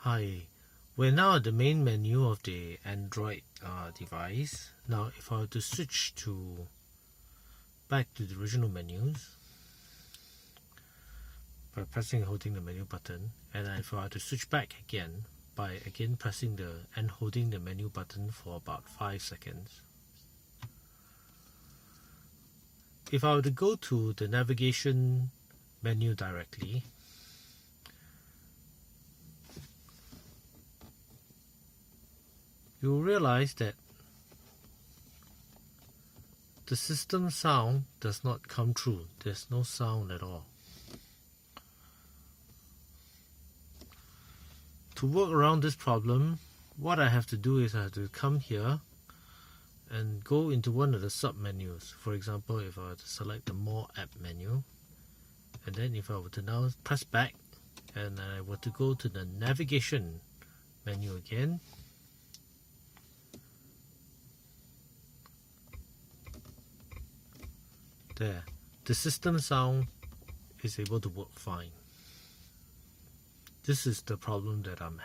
Hi, we're now at the main menu of the Android device. Now if I were to switch back to the original menus by pressing and holding the menu button, and if I were to switch back again by pressing and holding the menu button for about 5 seconds. If I were to go to the navigation menu directly, you'll realize that the system sound does not come through. There's no sound at all. To work around this problem, what I have to do is I have to come here and go into one of the sub-menus. For example, if I were to select the More App menu, and then if I were to now press back and I were to go to the navigation menu again, there, the system sound is able to work fine. This is the problem that I'm having.